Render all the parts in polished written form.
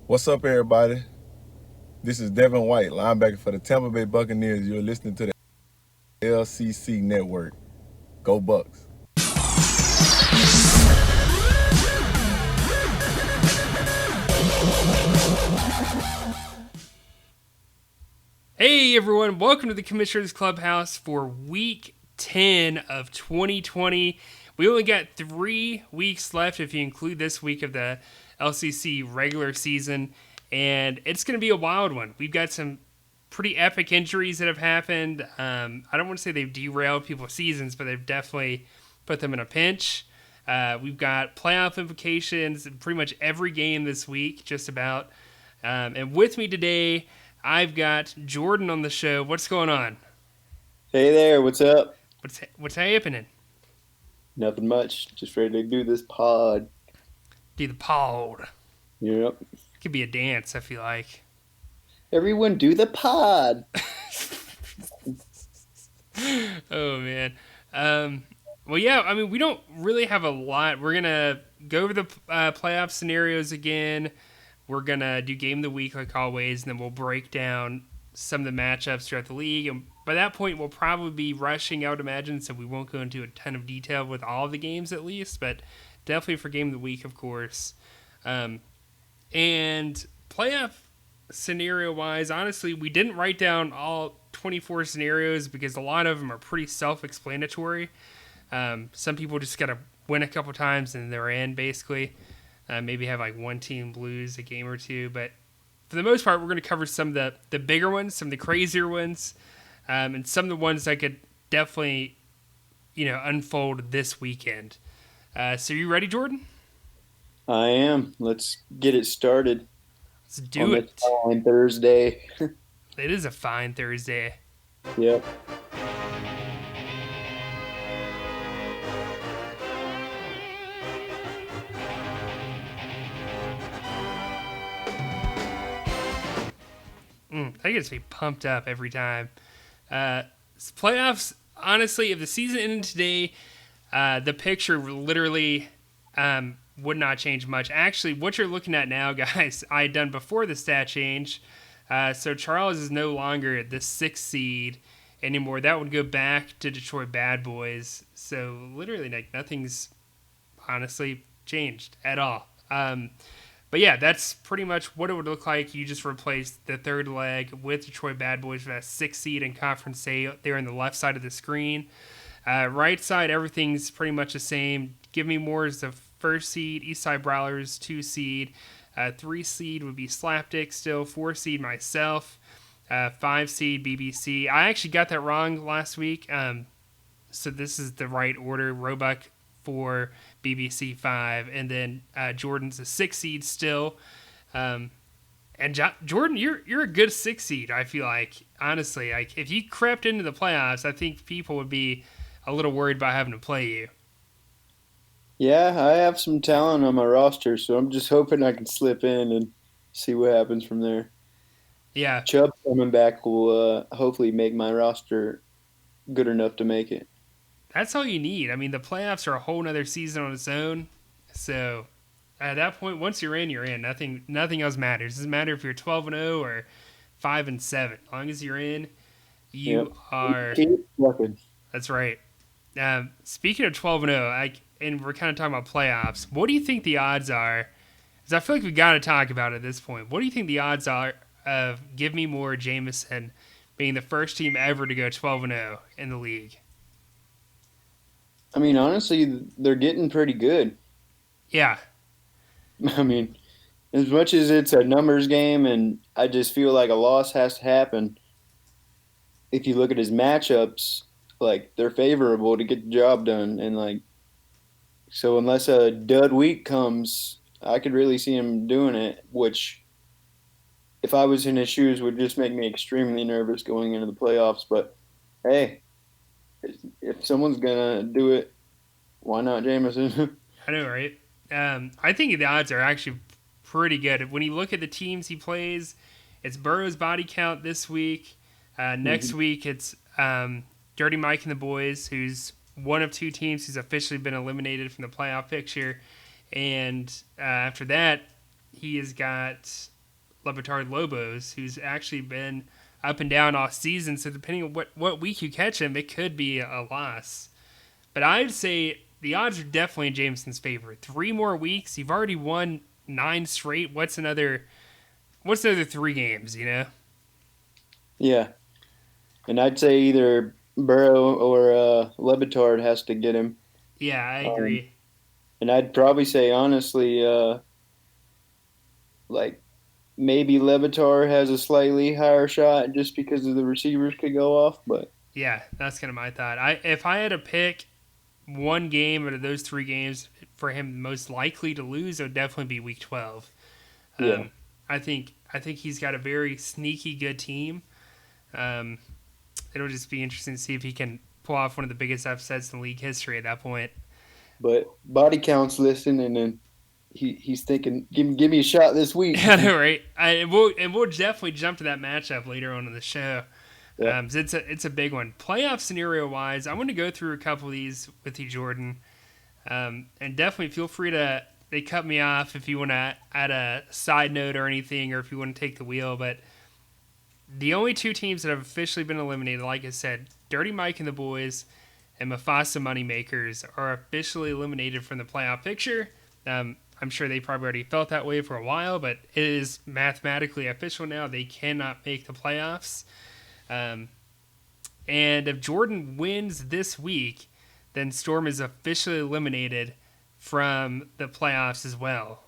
What's up, everybody? This is Devin White, linebacker for the Tampa Bay Buccaneers. You're listening to the LCC Network. Go Bucks. Hey everyone, welcome to the Commissioner's Clubhouse for week 10 of 2020. We only got 3 weeks left if you include this week of the LCC regular season, and it's going to be a wild one. We've got some pretty epic injuries that have happened. I don't want to say they've derailed people's seasons, but they've definitely put them in a pinch. We've got playoff implications in pretty much every game this week, just about. And with me today, I've got Jordan on the show. What's going on? Hey there, what's up? What's happening? Nothing much. Just ready to do this pod. Do the pod. Yep. It could be a dance, I feel like. Everyone do the pod. Oh, man. Well, yeah, I mean, we don't really have a lot. We're going to go over the playoff scenarios again. We're going to do game of the week like always, and then we'll break down some of the matchups throughout the league. And by that point, we'll probably be rushing, I would imagine, so we won't go into a ton of detail with all of the games at least, but definitely for game of the week, of course. And playoff scenario-wise, honestly, we didn't write down all 24 scenarios because a lot of them are pretty self-explanatory. Some people just got to win a couple times and they're in, basically. Maybe have like one team lose a game or two, but for the most part, we're going to cover some of the bigger ones, some of the crazier ones, and some of the ones that could definitely, unfold this weekend. So you ready, Jordan? I am. Let's get it started. Let's do on it. This fine Thursday. It is a fine Thursday. Yep. I get to be pumped up every time. Playoffs, honestly, if the season ended today, the picture literally would not change much. Actually, what you're looking at now, guys, I had done before the stat change. So Charles is no longer the 6th seed anymore. That would go back to Detroit Bad Boys. So literally, like, nothing's honestly changed at all. But yeah, that's pretty much what it would look like. You just replace the third leg with Detroit Bad Boys for that 6th seed in Conference A there on the left side of the screen. Right side, everything's pretty much the same. Give Me More is the 1st seed. Eastside Brawlers, 2 seed. 3 seed would be Slapdick still. 4 seed myself. 5 seed BBC. I actually got that wrong last week. So this is the right order. Roebuck 4, BBC 5, and then Jordan's a 6 seed still. And Jordan, you're a good 6 seed. I feel like, honestly, like if you crept into the playoffs, I think people would be a little worried about having to play you. Yeah, I have some talent on my roster, so I'm just hoping I can slip in and see what happens from there. Yeah, Chubb coming back will hopefully make my roster good enough to make it. that's all you need. I mean, the playoffs are a whole nother season on its own. So at that point, once you're in, you're in. Nothing else matters. It doesn't matter if you're 12-0 or 5-7. As long as you're in, you Yep. are. Keep looking. That's right. Speaking of 12-0, and we're kind of talking about playoffs. What do you think the odds are? Because I feel like we got to talk about it at this point. What do you think the odds are of Give Me More Jameson being the first team ever to go 12-0 in the league? I mean, honestly, they're getting pretty good. Yeah, I mean, as much as it's a numbers game, and I just feel like a loss has to happen. If you look at his matchups, like they're favorable to get the job done, and like so, unless a dud week comes, I could really see him doing it. Which, if I was in his shoes, would just make me extremely nervous going into the playoffs. But hey, if someone's gonna do it, why not Jameson? I know, right? I think the odds are actually pretty good. When you look at the teams he plays, it's Burrow's body count this week. Next week, it's Dirty Mike and the Boys, who's one of 2 teams who's officially been eliminated from the playoff picture. And after that, he has got Levitard Lobos, who's actually been up and down all season. So depending on what week you catch him, it could be a loss. But I'd say the odds are definitely in Jameson's favor. 3 more weeks, you've already won 9 straight. What's another 3 games? Yeah, and I'd say either Burrow or Levitard has to get him. Yeah, I agree. And I'd probably say honestly, like maybe Levitar has a slightly higher shot just because of the receivers could go off, but Yeah, that's kind of my thought. If I had to pick one game out of those 3 games for him most likely to lose, it would definitely be Week 12. yeah. I think he's got a very sneaky good team. It'll just be interesting to see if he can pull off one of the biggest upsets in league history at that point. But body count's listening, and then he's thinking, give me a shot this week. I know, right? We'll definitely jump to that matchup later on in the show. Yeah. So it's a big one. Playoff scenario wise, I want to go through a couple of these with you, Jordan, and definitely feel free to cut me off if you want to add a side note or anything, or if you want to take the wheel. But the only 2 teams that have officially been eliminated, like I said, Dirty Mike and the boys and Mufasa Moneymakers are officially eliminated from the playoff picture. I'm sure they probably already felt that way for a while, but it is mathematically official now. They cannot make the playoffs. And if Jordan wins this week, then Storm is officially eliminated from the playoffs as well.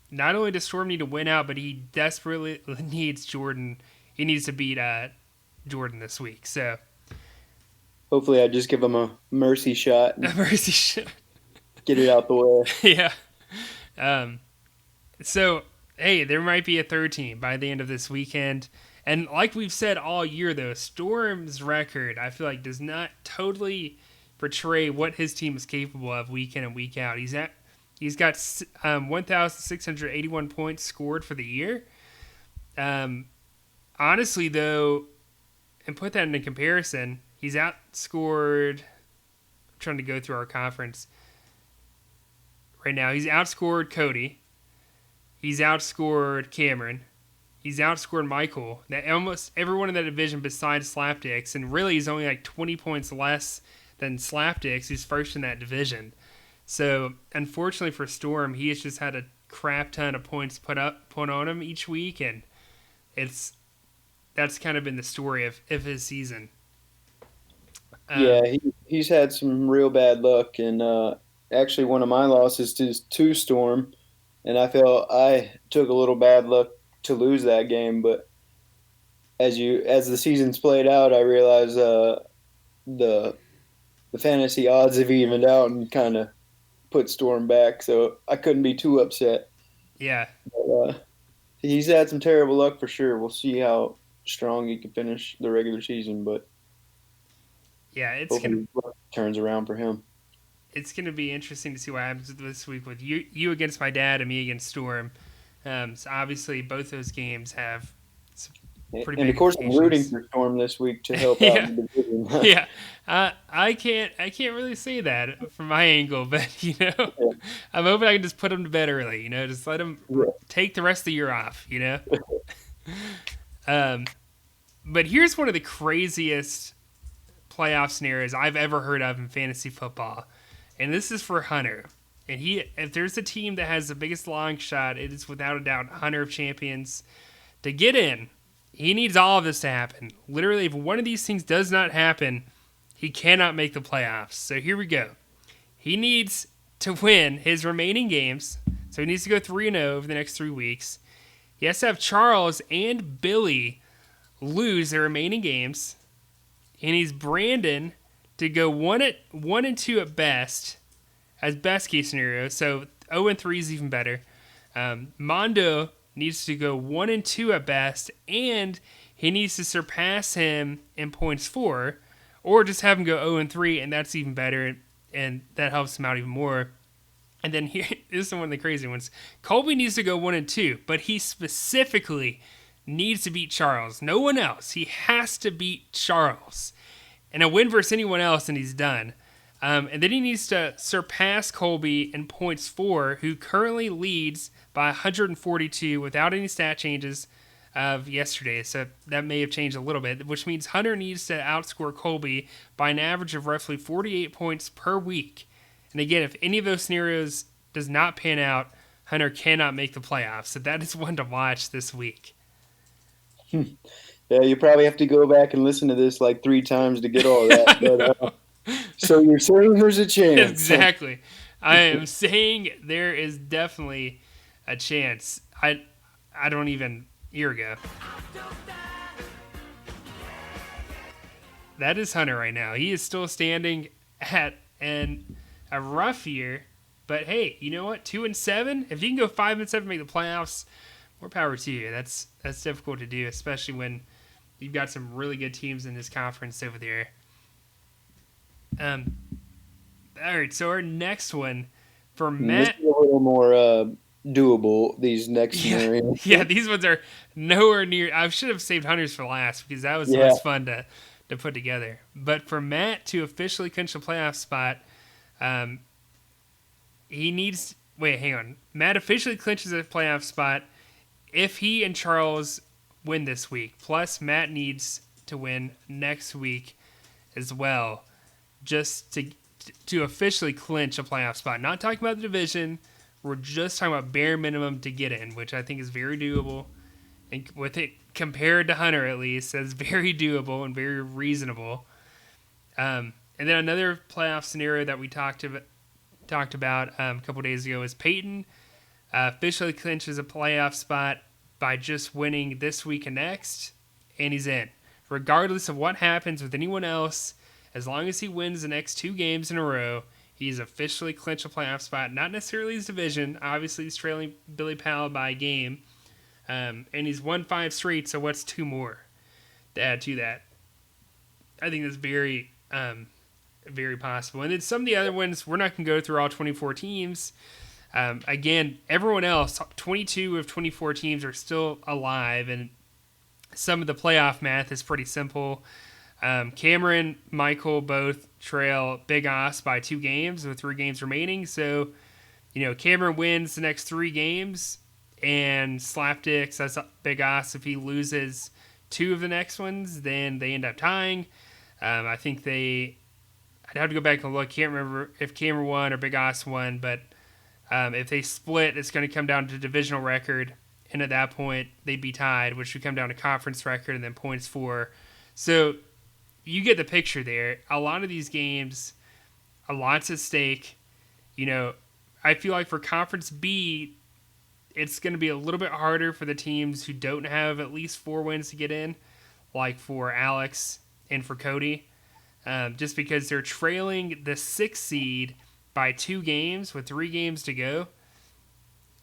Not only does Storm need to win out, but he desperately needs Jordan. He needs to beat Jordan this week. So Hopefully, I just give him a mercy shot and a mercy shot. get it out the way. Yeah. So, hey, there might be a 3rd team by the end of this weekend. And like we've said all year, though, Storm's record, I feel like, does not totally portray what his team is capable of week in and week out. He's got 1,681 points scored for the year. Honestly, though, and put that into comparison, he's outscored. I'm trying to go through our conference right now. He's outscored Cody. He's outscored Cameron. He's outscored Michael. Almost everyone in that division besides Slapdicks, and really he's only like 20 points less than Slapdicks, who's first in that division. So, unfortunately for Storm, he has just had a crap ton of points put on him each week, and that's kind of been the story of his season. Yeah, he's had some real bad luck, and actually one of my losses to Storm, and I felt I took a little bad luck to lose that game. But as the season's played out, I realized the fantasy odds have evened out and kind of put Storm back, so I couldn't be too upset. Yeah, but, he's had some terrible luck for sure. We'll see how strong he can finish the regular season, but yeah, it's hopefully turns around for him. It's gonna be interesting to see what happens this week with you against my dad and me against Storm. So obviously both those games have some pretty big and of course I'm rooting for Storm this week to help out in the division. Yeah, I can't really say that from my angle, but I'm hoping I can just put him to bed early. Just let him take the rest of the year off. But here's one of the craziest playoff scenarios I've ever heard of in fantasy football, and this is for Hunter. And if there's a team that has the biggest long shot, it is without a doubt Hunter of Champions. To get in, he needs all of this to happen. Literally, if one of these things does not happen, he cannot make the playoffs. So here we go. He needs to win his remaining games, so he needs to go 3-0 over the next 3 weeks. He has to have Charles and Billy lose their remaining games. And he's Brandon to go 1-2 at best, as best case scenario. So 0-3 is even better. Mondo needs to go 1-2 at best, and he needs to surpass him in points for, or just have him go 0-3, and that's even better, and that helps him out even more. And then here, this is one of the crazy ones. Colby needs to go 1-2, but he specifically needs to beat Charles. No one else. He has to beat Charles. And a win versus anyone else, and he's done. And then he needs to surpass Colby in points for, who currently leads by 142 without any stat changes. of yesterday, so that may have changed a little bit, which means Hunter needs to outscore Colby by an average of roughly 48 points per week. And again, if any of those scenarios does not pan out, Hunter cannot make the playoffs. So that is one to watch this week. Yeah, you probably have to go back and listen to this like 3 times to get all that. But so you're saying there's a chance? Exactly. I am saying there is definitely a chance. I don't even year ago. That is Hunter right now. He is still standing at a rough year, but hey, you know what? 2-7. If you can go 5-7, make the playoffs, more power to you. That's difficult to do, especially when you've got some really good teams in this conference over there. All right, so our next one for Matt. This is a little more doable. These next scenarios. Yeah, these ones are nowhere near. I should have saved Hunters for last because that was the most fun to put together. But for Matt to officially clinch a playoff spot, he needs. Wait, hang on. Matt officially clinches a playoff spot if he and Charles win this week. Plus, Matt needs to win next week as well, just to officially clinch a playoff spot. Not talking about the division. We're just talking about bare minimum to get in, which I think is very doable. And with it compared to Hunter, at least, that's very doable and very reasonable. And then another playoff scenario that we talked about a couple days ago is Peyton officially clinches a playoff spot by just winning this week and next, and he's in. Regardless of what happens with anyone else, as long as he wins the next 2 games in a row, he's officially clinched a playoff spot. Not necessarily his division. Obviously, he's trailing Billy Powell by a game. And he's won 5 straight, so what's 2 more to add to that? I think that's very, very possible. And then some of the other ones, we're not going to go through all 24 teams. Again, everyone else, 22 of 24 teams are still alive, and some of the playoff math is pretty simple. Cameron, Michael both trail Big Os by 2 games with 3 games remaining. So, Cameron wins the next 3 games, and Slapdicks, that's Big Os. If he loses 2 of the next ones, then they end up tying. I think I'd have to go back and look. Can't remember if Cameron won or Big Os won, but if they split, it's going to come down to divisional record, and at that point, they'd be tied, which would come down to conference record and then points for. So you get the picture there. A lot of these games, a lot's at stake. I feel like for Conference B, it's going to be a little bit harder for the teams who don't have at least 4 wins to get in, like for Alex and for Cody, just because they're trailing the 6th seed by 2 games with 3 games to go.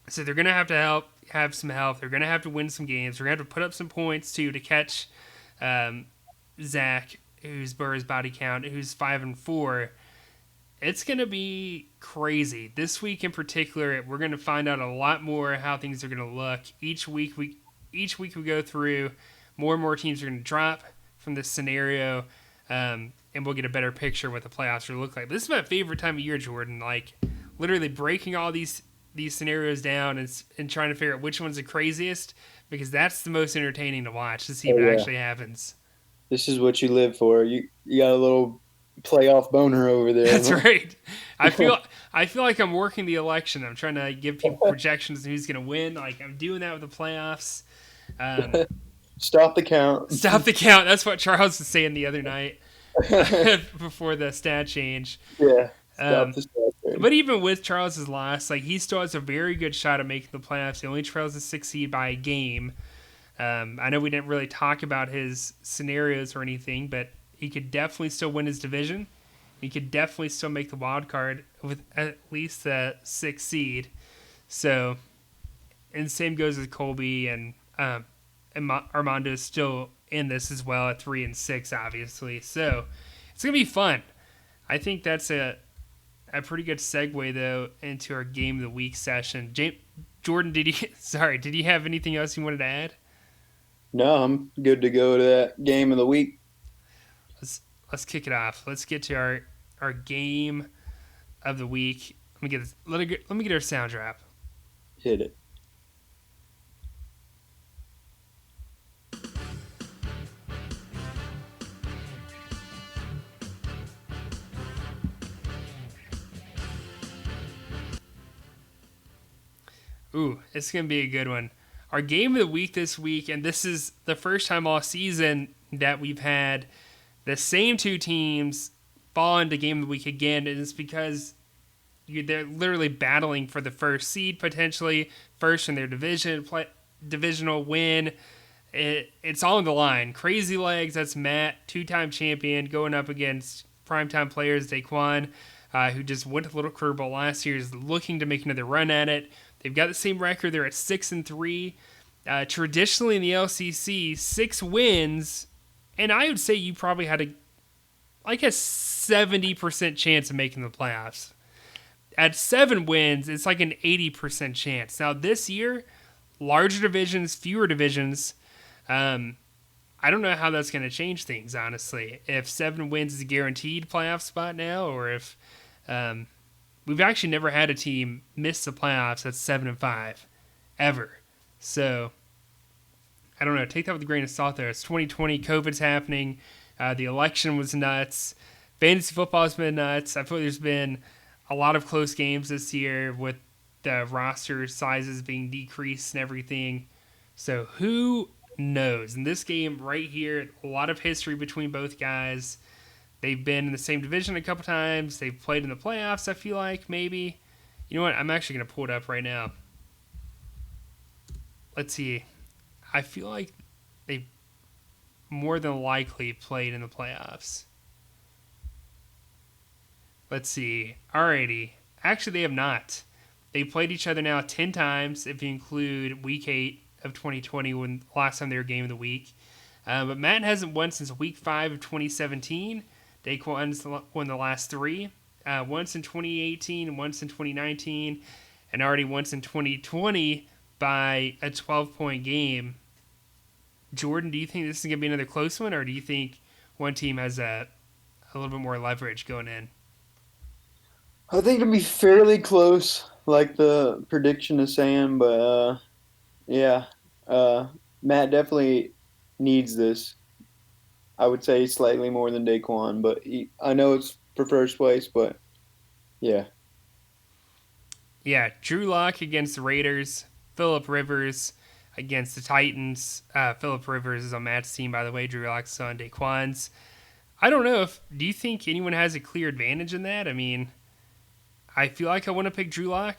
So they're going to have some help. They're going to have to win some games. They're going to have to put up some points, too, to catch Zach, who's Burr's body count, who's 5-4. It's going to be crazy. This week in particular, we're going to find out a lot more how things are going to look. Each week we go through, more and more teams are going to drop from this scenario, and we'll get a better picture of what the playoffs will look like. But this is my favorite time of year, Jordan. Like, literally breaking all these scenarios down and trying to figure out which one's the craziest, because that's the most entertaining to watch, to see what actually happens. This is what you live for. You got a little playoff boner over there. That's right. I feel like I'm working the election. I'm trying to give people projections of who's going to win. Like, I'm doing that with the playoffs. Stop the count. Stop the count. That's what Charles was saying the other night before the stat change. Yeah. Stop the stat. But even with Charles's loss, like, he still has a very good shot at making the playoffs. He only trails the 6th seed by a game. I know we didn't really talk about his scenarios or anything, but he could definitely still win his division. He could definitely still make the wild card with at least the 6th seed. So, and same goes with Colby, and Armando is still in this as well at 3-6, obviously. So it's gonna be fun. I think that's a pretty good segue though into our game of the week session. Jordan, did you have anything else you wanted to add? No, I'm good to go to that game of the week. Let's kick it off. Let's get to our game of the week. Let me get our sound drop. Hit it. Ooh, it's going to be a good one. Our game of the week this week, and this is the first time all season that we've had the same two teams fall into game of the week again, and it's because they're literally battling for the first seed, potentially first in their divisional win. It's all on the line. Crazy Legs, that's Matt, two-time champion, going up against primetime players Daquan, who just went a little curveball last year, is looking to make another run at it. They've got the same record. They're at 6-3. Traditionally in the LCC, 6 wins, and I would say you probably had a 70% chance of making the playoffs. At 7 wins, it's like an 80% chance. Now this year, larger divisions, fewer divisions. I don't know how that's going to change things, honestly. If 7 wins is a guaranteed playoff spot now, or if we've actually never had a team miss the playoffs at 7-5 ever. So I don't know. Take that with a grain of salt. There, it's 2020. COVID's happening. The election was nuts. Fantasy football has been nuts. I feel like there's been a lot of close games this year with the roster sizes being decreased and everything. So who knows? In this game right here, a lot of history between both guys. They've been in the same division a couple times. They've played in the playoffs, I feel like, maybe. You know what? I'm actually going to pull it up right now. Let's see. I feel like they more than likely played in the playoffs. Let's see. Alrighty. Actually, they have not. They played each other now 10 times if you include week 8 of 2020 when last time they were game of the week. But Matt hasn't won since week 5 of 2017. Daquan won the last 3. Once in 2018 and once in 2019. And already once in 2020 by a 12-point game. Jordan, do you think this is going to be another close one, or do you think one team has a little bit more leverage going in? I think it'll be fairly close, like the prediction is saying, but yeah, Matt definitely needs this. I would say slightly more than Daquan, but I know it's for first place, but yeah. Yeah, Drew Lock against the Raiders, Phillip Rivers against the Titans. Phillip Rivers is on Matt's team, by the way. Drew Lock's son, Daquan's. I don't know do you think anyone has a clear advantage in that? I mean, I feel like I want to pick Drew Lock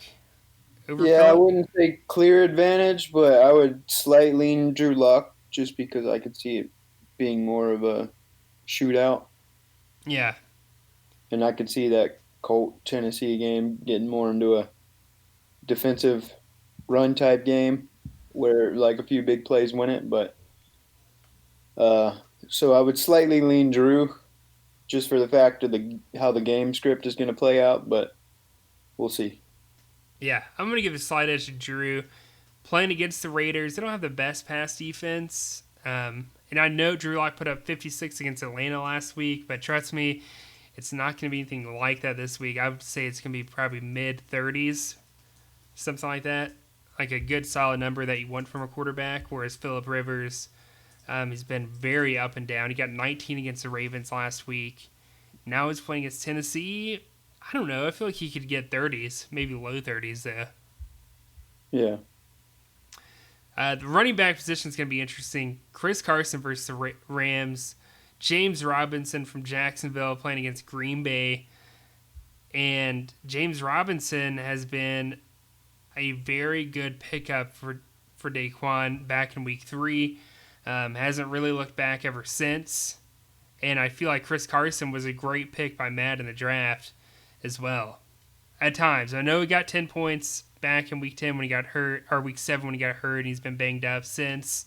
over Yeah, I Phillip. wouldn't say clear advantage, but I would slightly lean Drew Luck just because I could see it being more of a shootout, Yeah, and I could see that Colt Tennessee game getting more into a defensive run type game where like a few big plays win it. But uh, so I would slightly lean Drew just for the fact of the how the game script is going to play out, but we'll see. yeah. I'm going to give a slight edge to Drew. Playing against the Raiders, they don't have the best pass defense. And I know Drew Lock put up 56 against Atlanta last week, but trust me, it's not going to be anything like that this week. I would say it's going to be probably mid-30s, something like that. Like a good solid number that you want from a quarterback, whereas Phillip Rivers, he's been very up and down. He got 19 against the Ravens last week. Now he's playing against Tennessee. I don't know. I feel like he could get 30s, maybe low 30s though. Yeah. The running back position is going to be interesting. Chris Carson versus the Rams. James Robinson from Jacksonville playing against Green Bay. And James Robinson has been a very good pickup for Daquan back in week 3. Hasn't really looked back ever since. And I feel like Chris Carson was a great pick by Matt in the draft as well. At times. I know he got 10 points back in week 10 when he got hurt, or week 7 when he got hurt, and he's been banged up since.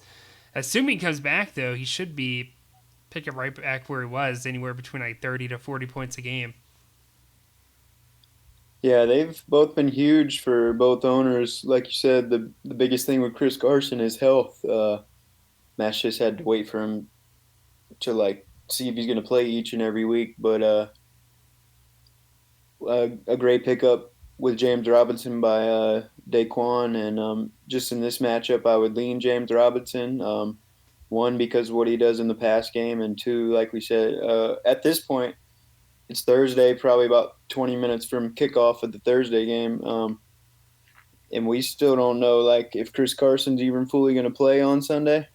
Assuming he comes back, though, he should be picking right back where he was, anywhere between like 30 to 40 points a game. Yeah, they've both been huge for both owners. Like you said, the biggest thing with Chris Carson is health. Matt's just had to wait for him to like see if he's going to play each and every week. But a great pickup with James Robinson by Daquan, and just in this matchup, I would lean James Robinson. One, because of what he does in the pass game, and two, like we said, at this point, it's Thursday, probably about 20 minutes from kickoff of the Thursday game. and we still don't know like if Chris Carson's even fully going to play on Sunday.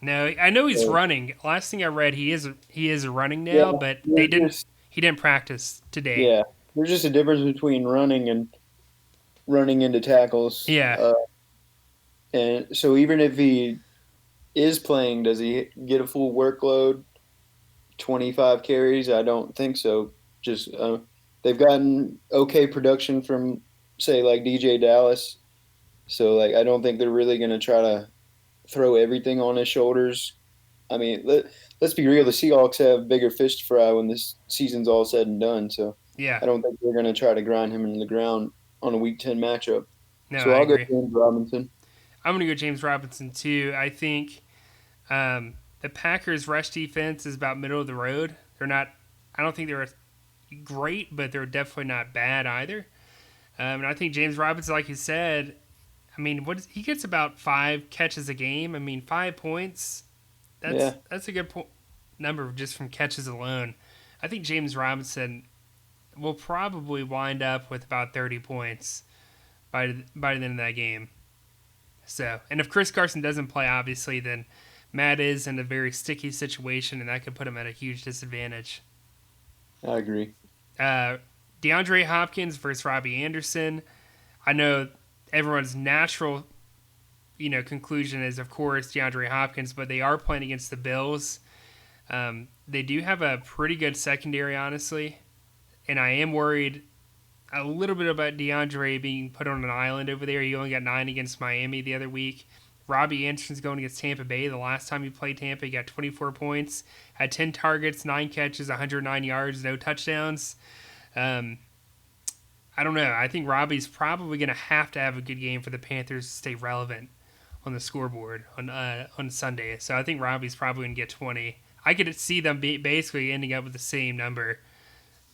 No, I know he's So, running. Last thing I read, he is running yeah, now, but there's just he didn't practice today. yeah, there's just a difference between running and running into tackles. Yeah, And so even if he is playing, does he get a full workload? 25 carries? I don't think so. Just they've gotten okay production from say like DJ Dallas. So like I don't think they're really going to try to throw everything on his shoulders. I mean, let's be real. The Seahawks have bigger fish to fry when this season's all said and done. So yeah. I don't think they're going to try to grind him into the ground on a Week 10 matchup. No, So I I'll go agree. James Robinson. I'm gonna go James Robinson too. I think the Packers' rush defense is about middle of the road. They're not. I don't think they're great, but they're definitely not bad either. And I think James Robinson, like you said, I mean, he gets about 5 catches a game. I mean, 5 points. Yeah, That's a good number just from catches alone. I think James Robinson will probably wind up with about 30 points by the end of that game. So, and if Chris Carson doesn't play, obviously, then Matt is in a very sticky situation, and that could put him at a huge disadvantage. I agree. Uh, DeAndre Hopkins versus Robbie Anderson. I know everyone's natural, conclusion is, of course, DeAndre Hopkins, but they are playing against the Bills. They do have a pretty good secondary, honestly, and I am worried a little bit about DeAndre being put on an island over there. He only got 9 against Miami the other week. Robbie Anderson's going against Tampa Bay. The last time he played Tampa, he got 24 points, had 10 targets, 9 catches, 109 yards, no touchdowns. I don't know. I think Robbie's probably going to have a good game for the Panthers to stay relevant on the scoreboard on Sunday. So I think Robbie's probably going to get 20. I could see them basically ending up with the same number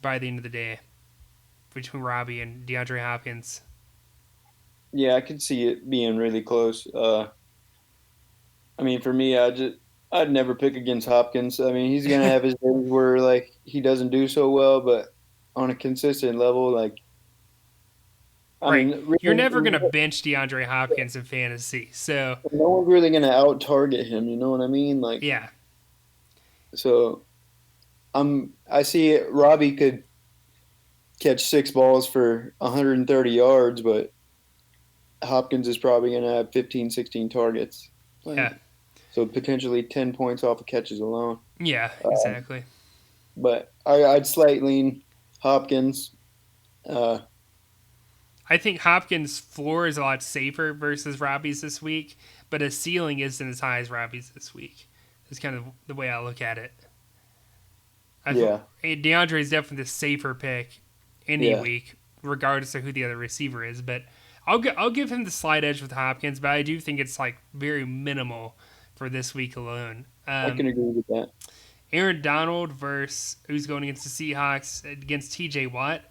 by the end of the day between Robbie and DeAndre Hopkins. Yeah, I could see it being really close. I mean, for me, I'd never pick against Hopkins. I mean, he's gonna have his days where like he doesn't do so well, but on a consistent level, like I Right. mean, You're really, never going to bench DeAndre Hopkins in fantasy. So, no one's really gonna out target him. You know what I mean? Like, yeah. so I see it. Robbie could catch 6 balls for 130 yards, but Hopkins is probably gonna have 15, 16 targets. Yeah. Like, so potentially 10 points off of catches alone. Yeah, exactly. But I'd slightly lean Hopkins. Uh, I think Hopkins' floor is a lot safer versus Robbie's this week, but his ceiling isn't as high as Robbie's this week. Is kind of the way I look at it. yeah, DeAndre is definitely the safer pick any yeah, week, regardless of who the other receiver is. But I'll give him the slight edge with Hopkins, but I do think it's like very minimal for this week alone. I can agree with that. Aaron Donald versus who's going against the Seahawks against T.J. Watt,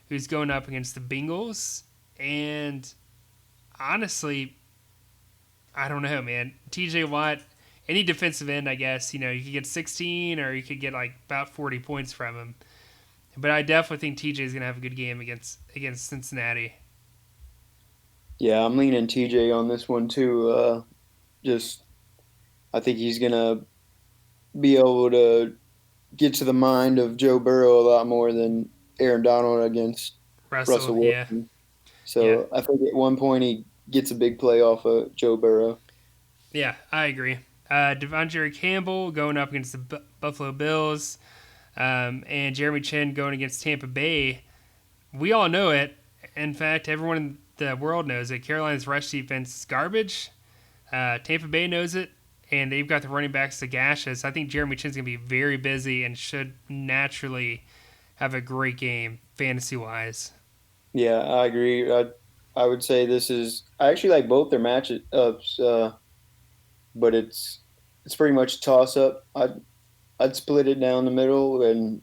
who's going up against the Bengals. And honestly, I don't know, man. T.J. Watt, any defensive end, I guess, you could get 16 or you could get like about 40 points from him. But I definitely think T.J. is going to have a good game against Cincinnati. Yeah, I'm leaning TJ on this one too. Just I think he's gonna be able to get to the mind of Joe Burrow a lot more than Aaron Donald against Russell, Russell yeah. Wilson. Yeah. So I think at one point he gets a big play off of Joe Burrow. Yeah, I agree. Devontae Campbell going up against the Buffalo Bills, and Jeremy Chin going against Tampa Bay. We all know it. In fact, everyone in the world knows it. Carolina's rush defense is garbage. Tampa Bay knows it, and they've got the running backs to gash us. I think Jeremy Chin's going to be very busy and should naturally have a great game fantasy-wise. Yeah, I agree. I would say this is I actually like both their matchups, but it's pretty much a toss up. I'd split it down the middle and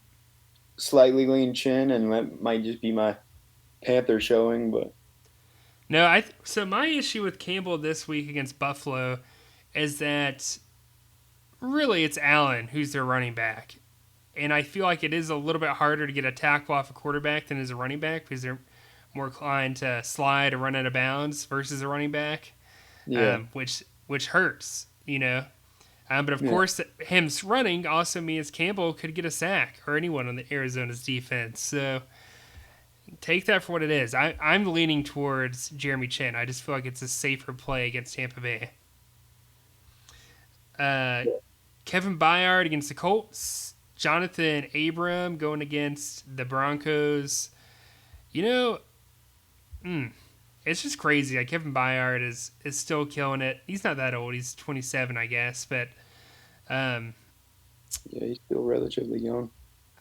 slightly lean Chin, and that might just be my Panther showing, but No, so my issue with Campbell this week against Buffalo is that really it's Allen who's their running back. And I feel like it is a little bit harder to get a tackle off a quarterback than as a running back because they're more inclined to slide or run out of bounds versus a running back, Yeah. which hurts, you know. But of Yeah. course, him running also means Campbell could get a sack or anyone on the Arizona's defense. So take that for what it is. I'm leaning towards Jeremy Chin. I just feel like it's a safer play against Tampa Bay. Kevin Byard against the Colts. Jonathan Abram going against the Broncos. You know, it's just crazy. Like Kevin Byard is still killing it. He's not that old. He's 27, I guess. But Yeah, he's still relatively young.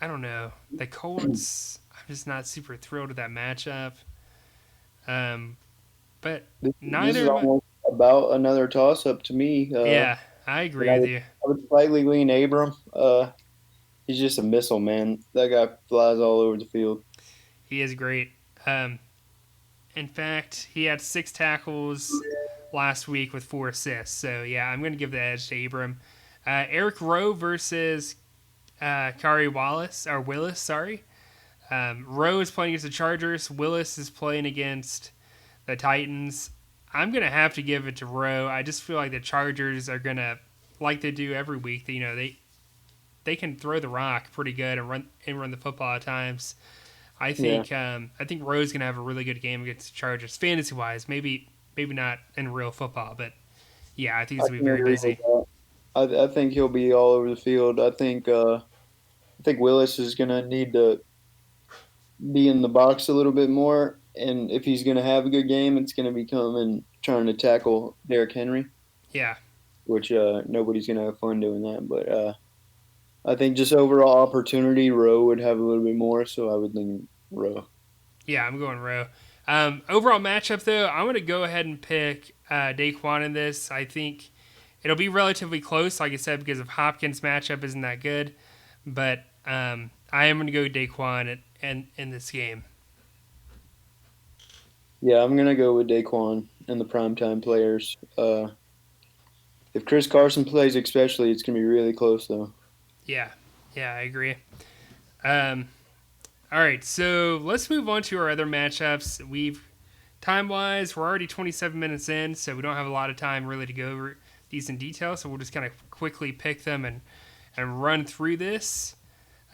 I don't know. The Colts, I'm just not super thrilled with that matchup. But This is neither of almost about another toss-up to me. yeah, I But agree with you. I would slightly lean Abram. He's just a missile, man. That guy flies all over the field. He is great. In fact, he had 6 tackles last week with 4 assists. So yeah, I'm going to give the edge to Abram. Eric Rowe versus Kari Willis. Sorry. Rowe is playing against the Chargers. Willis is playing against the Titans. I'm going to have to give it to Rowe. I just feel like the Chargers are going to, like they do every week, they can throw the rock pretty good and run the football at times. I think Rowe's going to have a really good game against the Chargers, fantasy wise. Maybe not in real football, but yeah, I think it's I going to can be very agree with busy. that. I think he'll be all over the field. I think Willis is gonna need to be in the box a little bit more, and if he's gonna have a good game, it's gonna be coming trying to tackle Derrick Henry, Yeah, which nobody's gonna have fun doing that. But I think just overall opportunity, Rowe would have a little bit more, so I would lean Rowe. yeah, I'm going Rowe. Overall matchup, though, I'm going to go ahead and pick Daquan in this. I think it'll be relatively close, like I said, because of Hopkins' matchup isn't that good. But I am going to go Daquan in this game. Yeah, I'm gonna go with Daquan and the primetime players. If Chris Carson plays, especially, it's gonna be really close though. Yeah, I agree. Um, all right, so let's move on to our other matchups. Time wise, we're already 27 minutes in, so we don't have a lot of time really to go over these in detail. So we'll just kind of quickly pick them and run through this.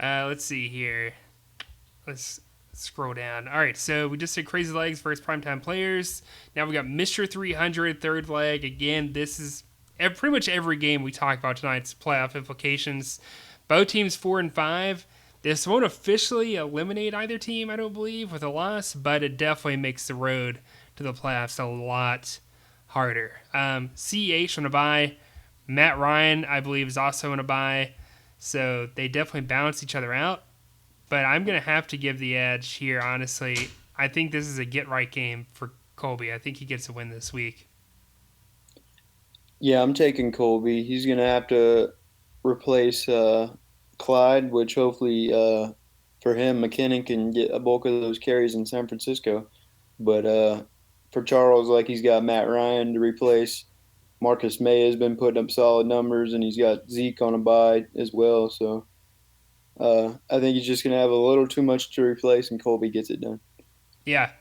Let's see here. Let's scroll down. All right, so we just did Crazy Legs versus Primetime Players. Now we got Mr. 300 third leg. Again, this is pretty much every game we talk about tonight's playoff implications. Both teams 4 and 5. This won't officially eliminate either team, I don't believe, with a loss, but it definitely makes the road to the playoffs a lot harder. CEH on a bye. Matt Ryan, I believe, is also on a bye. So they definitely balance each other out. But I'm going to have to give the edge here, honestly. I think this is a get-right game for Colby. I think he gets a win this week. Yeah, I'm taking Colby. He's gonna have to replace Clyde, which hopefully for him, McKinnon can get a bulk of those carries in San Francisco. But for Charles, like he's got Matt Ryan to replace. Marcus May has been putting up solid numbers, and he's got Zeke on a bye as well. So I think he's just going to have a little too much to replace, and Colby gets it done. Yeah.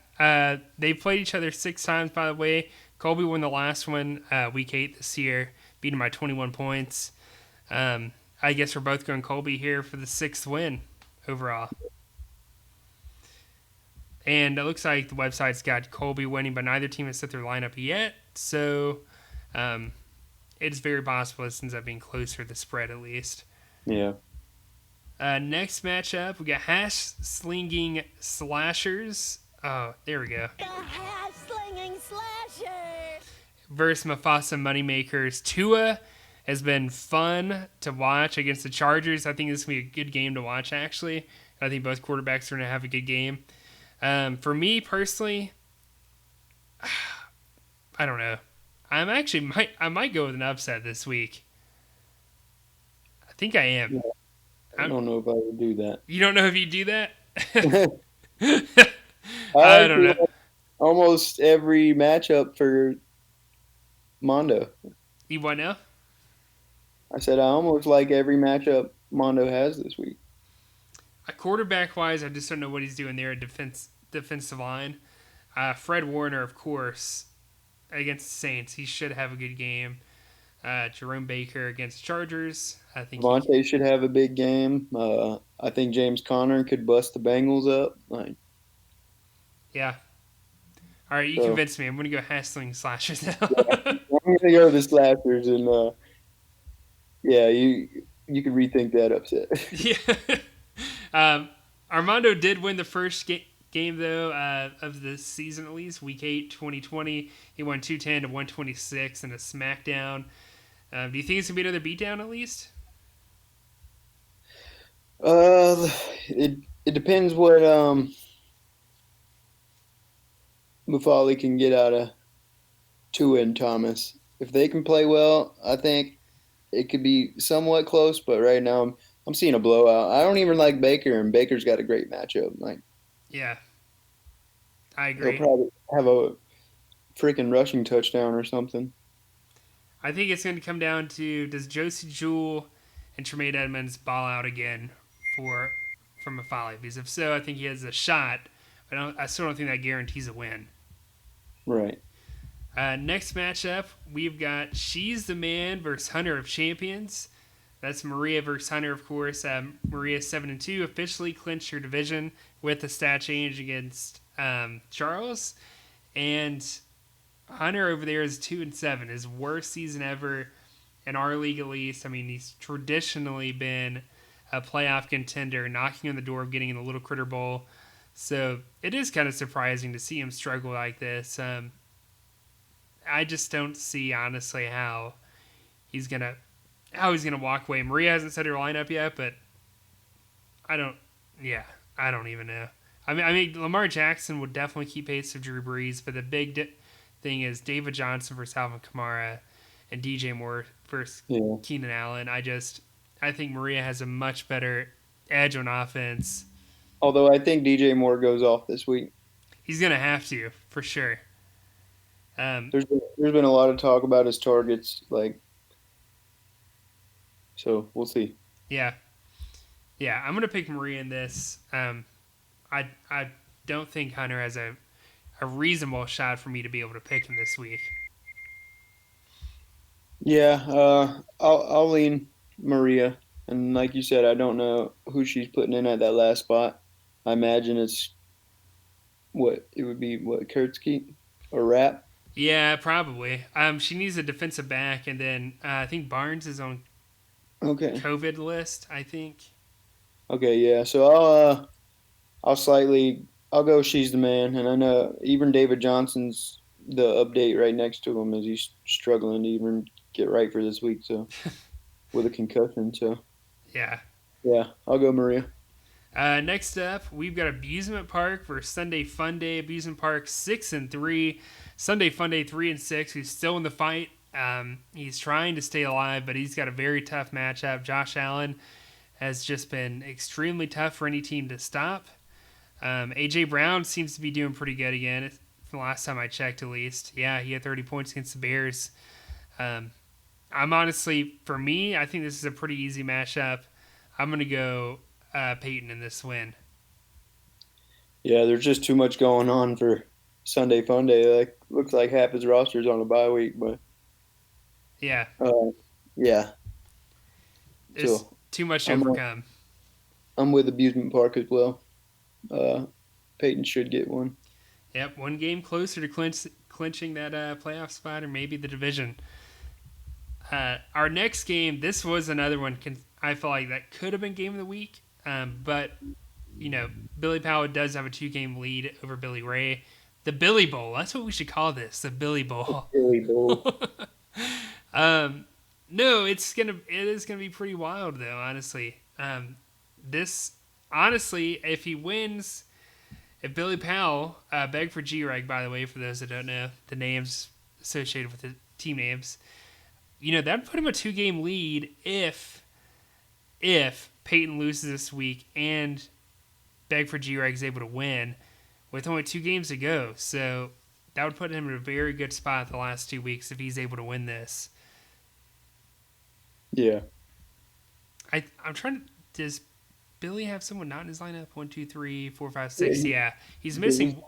They played each other 6 times, by the way. Colby won the last one week 8 this year, beat him by 21 points. I guess we're both going Colby here for the 6th win overall. And it looks like the website's got Colby winning, but neither team has set their lineup yet. So it's very possible this ends up being closer to the spread at least. Yeah. Next matchup, we got Hash Slinging Slashers. Oh, there we go. The Hash Slinging Slasher versus Mufasa Moneymakers. Tua has been fun to watch against the Chargers. I think this is going to be a good game to watch, actually. I think both quarterbacks are going to have a good game. For me, personally, I don't know. I might go with an upset this week. I think I am. Yeah. I don't know if I would do that. You don't know if you do that? I don't know. Almost every matchup for Mondo. You want to know? I said I almost like every matchup Mondo has this week. Quarterback wise, I just don't know what he's doing there at defensive line. Fred Warner, of course, against the Saints. He should have a good game. Jerome Baker against Chargers. I think Devontae should have a big game. I think James Conner could bust the Bengals up. yeah. All right, you So convinced me. I'm going to go Hassling Slashers now. I'm gonna go the Slashers, and yeah, you could rethink that upset. Yeah. Armando did win the first game, though, of the season at least, Week 8, 2020. He won 210 to 126 in a smackdown. Do you think it's going to be another beatdown at least? It depends what Mufali can get out of Tua and Thomas. If they can play well, I think it could be somewhat close. But right now, I'm seeing a blowout. I don't even like Baker, and Baker's got a great matchup. Like Yeah, I he'll agree. probably have a freaking rushing touchdown or something. I think it's going to come down to, does Josie Jewell and Tremaine Edmonds ball out again from Mufali? Because if so, I think he has a shot. I still don't think that guarantees a win. Right. Next matchup, we've got She's the Man versus Hunter of Champions. That's Maria versus Hunter, of course. Maria 7-2 officially clinched her division with the stat change against Charles, and Hunter over there is 2-7, his worst season ever in our league at least. I mean, he's traditionally been a playoff contender, knocking on the door of getting in the Little Critter Bowl. So it is kind of surprising to see him struggle like this. I just don't see honestly how he's gonna walk away. Maria hasn't set her lineup yet, but I don't even know. I mean Lamar Jackson would definitely keep pace with Drew Brees, but the big thing is David Johnson versus Alvin Kamara and DJ Moore versus Keenan Allen. I think Maria has a much better edge on offense. Although I think DJ Moore goes off this week. He's gonna have to for sure. There's been a lot of talk about his targets, so we'll see. Yeah, I'm gonna pick Maria in this. I don't think Hunter has a reasonable shot for me to be able to pick him this week. Yeah, I'll lean Maria, and like you said, I don't know who she's putting in at that last spot. I imagine it's what Kurtzke or Rapp. Yeah, probably. She needs a defensive back, and then I think Barnes is on Okay. COVID list. I think. Okay, yeah. So I'll go. She's the man, and I know even David Johnson's the update right next to him as he's struggling to even get right for this week. So with a concussion, so Yeah. I'll go Maria. Next up, we've got Abusement Park versus Sunday Funday. Abusement Park 6-3, Sunday Funday 3-6. Who's still in the fight. He's trying to stay alive, but he's got a very tough matchup. Josh Allen has just been extremely tough for any team to stop. AJ Brown seems to be doing pretty good again. From the last time I checked, at least. Yeah, he had 30 points against the Bears. I'm honestly, for me, I think this is a pretty easy matchup. I'm gonna go Peyton in this win. Yeah, there's just too much going on for Sunday Funday. Like looks like half his roster's on a bye week, but Yeah, yeah. it's So too much to I'm overcome. I'm with Abusement Park as well. Peyton should get one. Yep, one game closer to clinching that playoff spot or maybe the division. Our next game, this was another one. I feel like that could have been game of the week, but you know, Billy Powell does have a 2-game lead over Billy Ray. The Billy Bowl. That's what we should call this. The Billy Bowl. Billy Bowl. No, it is gonna be pretty wild though. Honestly, if he wins, if Billy Powell, beg for G-Reg, by the way, for those that don't know the names associated with the team names, you know, that'd put him a 2-game lead if Peyton loses this week and beg for G-Reg is able to win with only 2 games to go. So that would put him in a very good spot the last 2 weeks if he's able to win this. Yeah. I'm trying to. Does Billy have someone not in his lineup? 1, 2, 3, 4, 5, 6. Yeah, he's missing.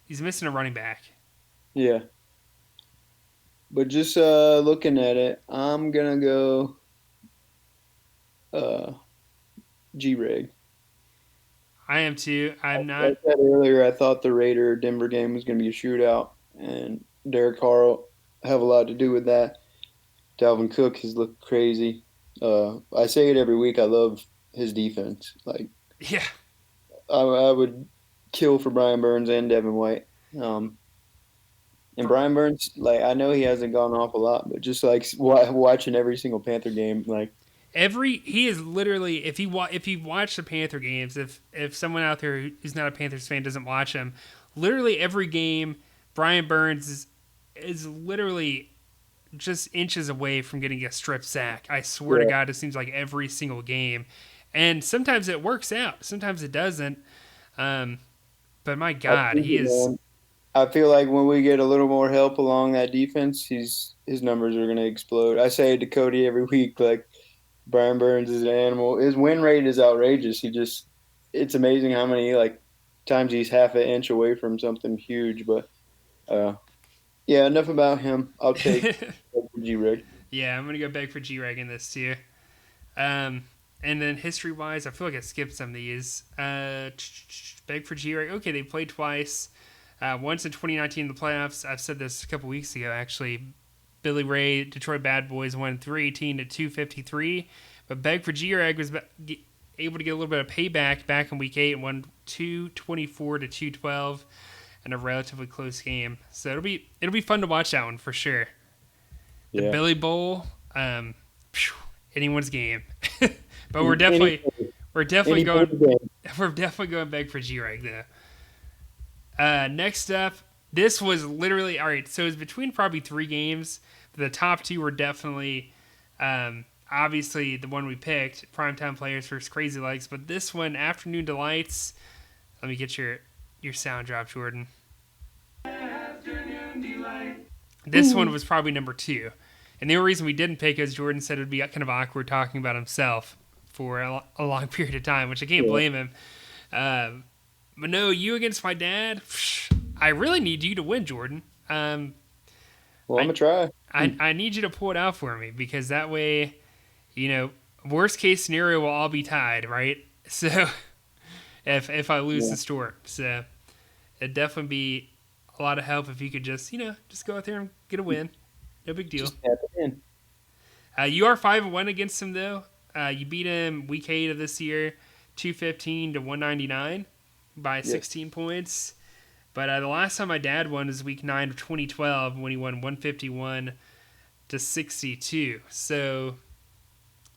He's missing a running back. Yeah. But just looking at it, I'm gonna go uh, G-Reg. I am too. I'm Like not. I said earlier, I thought the Raider Denver game was gonna be a shootout, and Derek Carr will have a lot to do with that. Dalvin Cook has looked crazy. I say it every week. I love his defense. Like Yeah. I would kill for Brian Burns and Devin White. And Brian Burns, like I know he hasn't gone off a lot, but just like watching every single Panther game, like He is literally if you watch the Panther games, if someone out there who's not a Panthers fan doesn't watch them, literally every game Brian Burns is literally just inches away from getting a strip sack. I swear to yeah, God, it seems like every single game, and sometimes it works out, sometimes it doesn't. Um, but my I God, think he is. man. I feel like when we get a little more help along that defense, his numbers are gonna explode. I say it to Cody every week, like Brian Burns is an animal. His win rate is outrageous. It's amazing how many like times he's half an inch away from something huge. But uh, yeah, enough about him. I'll take G Rig. Yeah, I'm gonna go back for G-Reg in this too. Um, and then history wise, I feel like I skipped some of these. Beg for G-Reg. Okay, they played twice. Once in 2019 in the playoffs. I've said this a couple weeks ago, actually. Billy Ray, Detroit Bad Boys won 318 to 253. But Beg for G-Reg was able to get a little bit of payback back in week 8 and won 224 to 212 in a relatively close game. So it'll be fun to watch that one for sure. The Yeah, Billy Bowl, phew, anyone's game. But we're definitely any going game. we're definitely going back for G-Reg though. Next up, this was literally all right. So it's between probably 3 games. The top 2 were definitely, obviously the one we picked, Primetime Players versus Crazy Legs. But this one, Afternoon Delights. Let me get your sound drop, Jordan. This one was probably number 2. And the only reason we didn't pick is Jordan said it would be kind of awkward talking about himself for a long period of time, which I can't Yeah. blame him. But no, you against my dad. I really need you to win, Jordan. Well, I'm gonna try. I need you to pull it out for me because that way, worst case scenario will all be tied, right? So if I lose Yeah. the storm, so it'd definitely be a lot of help if you could just just go out there and get a win. No big deal. Just tap it in. You are 5-1 against him though. You beat him week 8 of this year, 215 to 199 by 16 points. But the last time my dad won was week 9 of 2012 when he won 151 to 62. So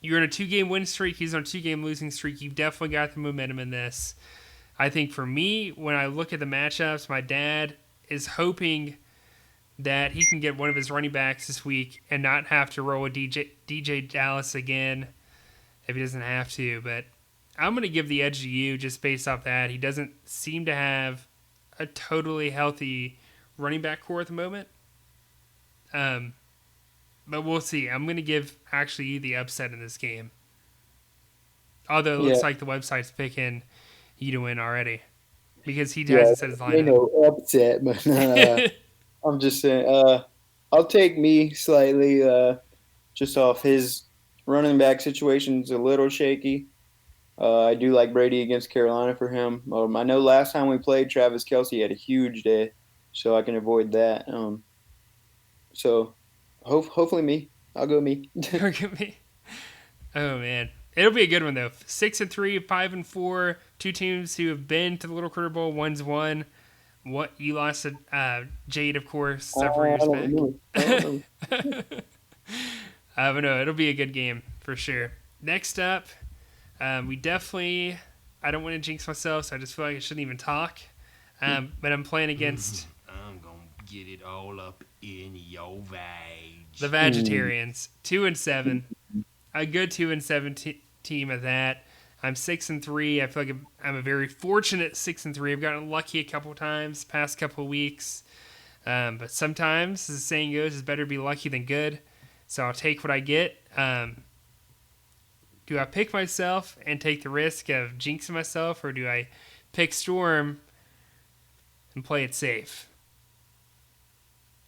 you're in a 2-game win streak. He's on a 2-game losing streak. You've definitely got the momentum in this. I think for me, when I look at the matchups, my dad is hoping that he can get one of his running backs this week and not have to roll a DJ Dallas again if he doesn't have to. But I'm going to give the edge to you just based off that. He doesn't seem to have a totally healthy running back core at the moment. But we'll see. I'm going to give actually you the upset in this game. Although it looks like the website's picking you to win already because he hasn't set his Ain't lineup. no upset, but I'm just saying. I'll take me slightly, just off his running back situation's a little shaky. I do like Brady against Carolina for him. I know last time we played, Travis Kelce had a huge day, so I can avoid that. So hopefully me. I'll go me. Look at me. Oh man, it'll be a good one though. 6-3, 5-4, 2 teams who have been to the Little Critter Bowl. One's won. What you lost to Jade, of course, several I years don't back. remember. I don't remember. But no, it'll be a good game for sure. Next up, we definitely. I don't want to jinx myself, so I just feel like I shouldn't even talk. But I'm playing against I'm gonna get it all up in your vag. the Vegetarians, 2-7, a good 2-7 team at that. I'm 6-3. I feel like I'm a very fortunate 6-3. I've gotten lucky a couple times past couple of weeks, but sometimes, as the saying goes, it's better to be lucky than good. So I'll take what I get. Do I pick myself and take the risk of jinxing myself, or do I pick Storm, and play it safe.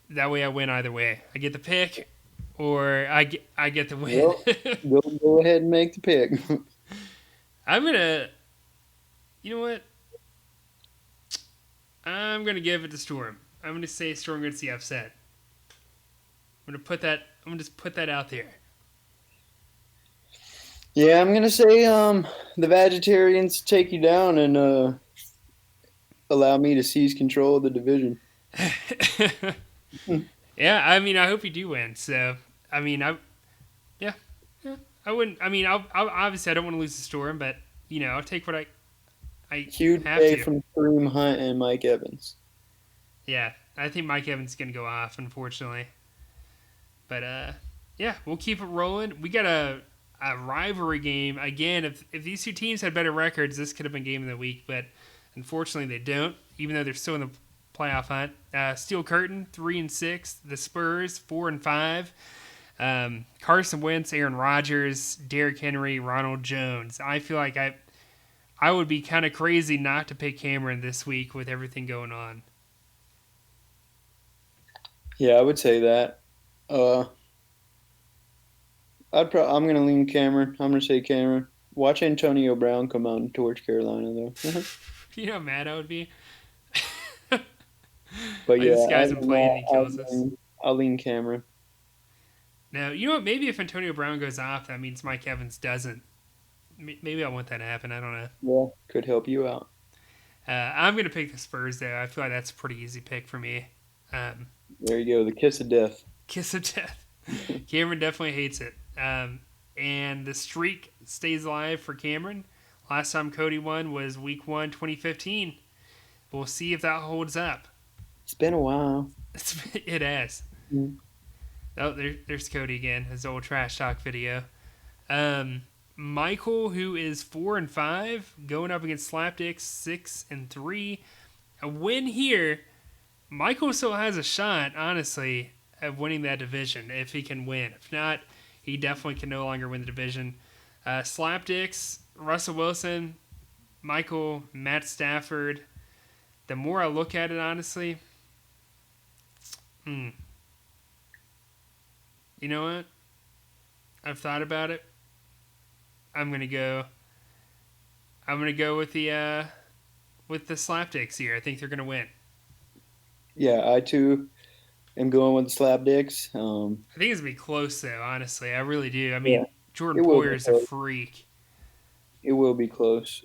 That way I win either way. I get the pick, or I get the win. Well, go ahead and make the pick. I'm going to, you know what? I'm going to give it to Storm. I'm going to say Storm gets the upset. I'm going to just put that out there. Yeah, I'm gonna say the vegetarians take you down and allow me to seize control of the division. Yeah, I mean, I hope you do win. So, I mean, yeah, I wouldn't. I mean, I'll obviously I don't want to lose the Storm, but I'll take what I Huge have day to. from Kareem Hunt and Mike Evans. Yeah, I think Mike Evans is gonna go off, unfortunately. But yeah, we'll keep it rolling. We got a rivalry game again. If these two teams had better records, this could have been game of the week, but unfortunately they don't. Even though they're still in the playoff hunt. Steel Curtain 3-6. The Spurs 4-5. Carson Wentz, Aaron Rodgers, Derrick Henry, Ronald Jones. I feel like I would be kind of crazy not to pick Cameron this week with everything going on. Yeah, I would say that. I'm gonna lean Cameron. I'm gonna say Cameron. Watch Antonio Brown come out and torch Carolina though. You know how mad I would be? But Like, yeah, this guy's been other than playing that, and he kills us. I'll lean Cameron. Now, you know what? Maybe if Antonio Brown goes off, that means Mike Evans doesn't. Maybe I want that to happen. I don't know. Yeah, could help you out. I'm going to pick the Spurs, though. I feel like that's a pretty easy pick for me. There you go, the kiss of death. Kiss of death. Cameron definitely hates it. And the streak stays alive for Cameron. Last time Cody won was week 1, 2015. We'll see if that holds up. It's been a while. It has. Mm. Oh, there's Cody again, his old trash talk video. Michael, who is 4-5, going up against Slapdick 6-3. A win here. Michael still has a shot, honestly, of winning that division if he can win. If not, he definitely can no longer win the division. Slapdicks, Russell Wilson, Michael, Matt Stafford. The more I look at it, honestly, you know what? I've thought about it. I'm gonna go with the Slapdicks here. I think they're gonna win. Yeah, I too am going with the Slapdicks. I think it's gonna be close though. Honestly, I really do. I mean, Yeah, Jordan it will Poyer be is a close. freak. It will be close.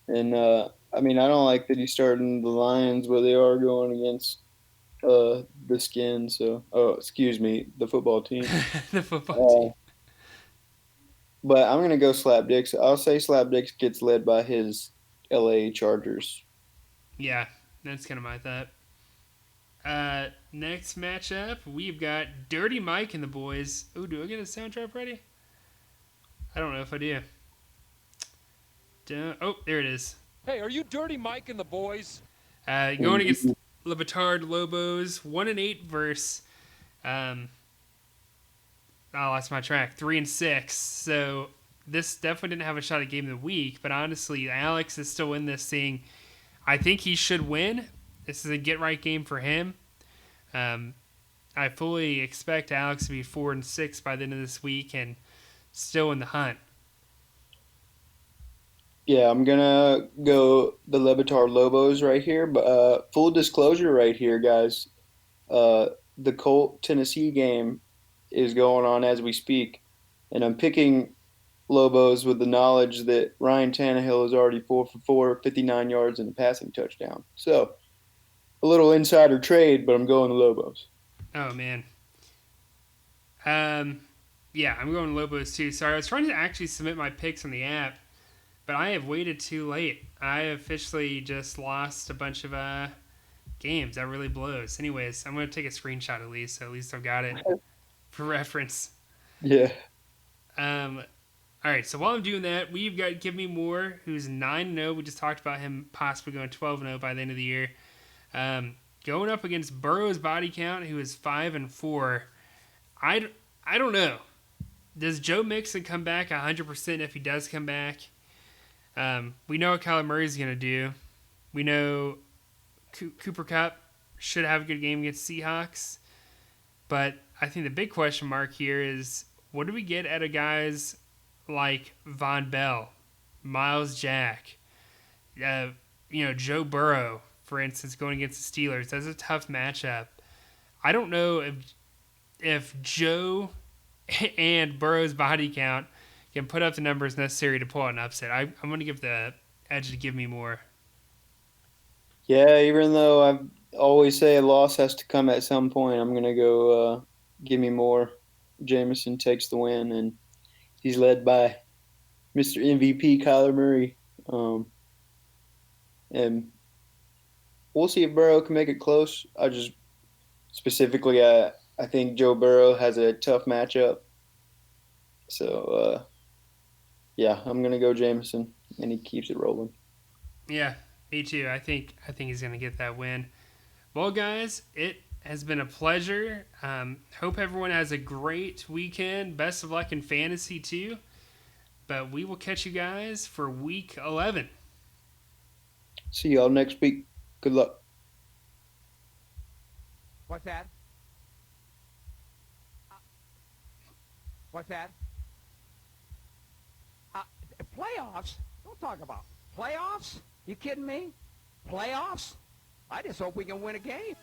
And I mean, I don't like that he's starting the Lions where they are going against the Skins. So, excuse me, the football team. The football team. But I'm gonna go Slapdicks. I'll say Slapdicks gets led by his LA Chargers. Yeah, that's kind of my thought. Next matchup, we've got Dirty Mike and the boys. Oh, do I get a sound drop ready? I don't know if I do. Oh, there it is. Hey, are you Dirty Mike and the boys? Going against Libertard Lobos, 1-8 versus I lost my track. 3-6. So this definitely didn't have a shot at game of the week. But honestly, Alex is still in this thing. I think he should win. This is a get right game for him. I fully expect Alex to be 4-6 by the end of this week and still in the hunt. Yeah, I'm gonna go the Levitar Lobos right here. But full disclosure, right here, guys, the Colt Tennessee game is going on as we speak, and I'm picking Lobos with the knowledge that Ryan Tannehill is already 4 for 4, 59 yards and a passing touchdown. So a little insider trade, but I'm going the Lobos. Oh man. Yeah, I'm going Lobos too. Sorry, I was trying to actually submit my picks on the app, but I have waited too late. I officially just lost a bunch of games. That really blows. Anyways, I'm going to take a screenshot at least, so at least I've got it for reference. Yeah. All right, so while I'm doing that, we've got Give Me More, who's 9-0. We just talked about him possibly going 12-0 by the end of the year. Going up against Burrow's Body Count, who is 5-4. I don't know. Does Joe Mixon come back 100% if he does come back? We know what Kyler Murray's going to do. We know Cooper Kupp should have a good game against Seahawks. But I think the big question mark here is, what do we get out of guys like Von Bell, Miles Jack, Joe Burrow, for instance, going against the Steelers? That's a tough matchup. I don't know if Joe and Burrow's body count can put up the numbers necessary to pull out an upset. I'm going to give the edge to give me more. Yeah, even though I always say a loss has to come at some point, I'm gonna go give me more. Jameson takes the win, and he's led by Mr. MVP Kyler Murray. And we'll see if Burrow can make it close. I think Joe Burrow has a tough matchup. So yeah, I'm gonna go Jameson, and he keeps it rolling. Yeah, me too. I think he's going to get that win. Well, guys, it has been a pleasure. Hope everyone has a great weekend. Best of luck in fantasy too. But we will catch you guys for week 11. See y'all next week. Good luck. What's that? What's that? Playoffs? Don't talk about playoffs. You kidding me? Playoffs? I just hope we can win a game.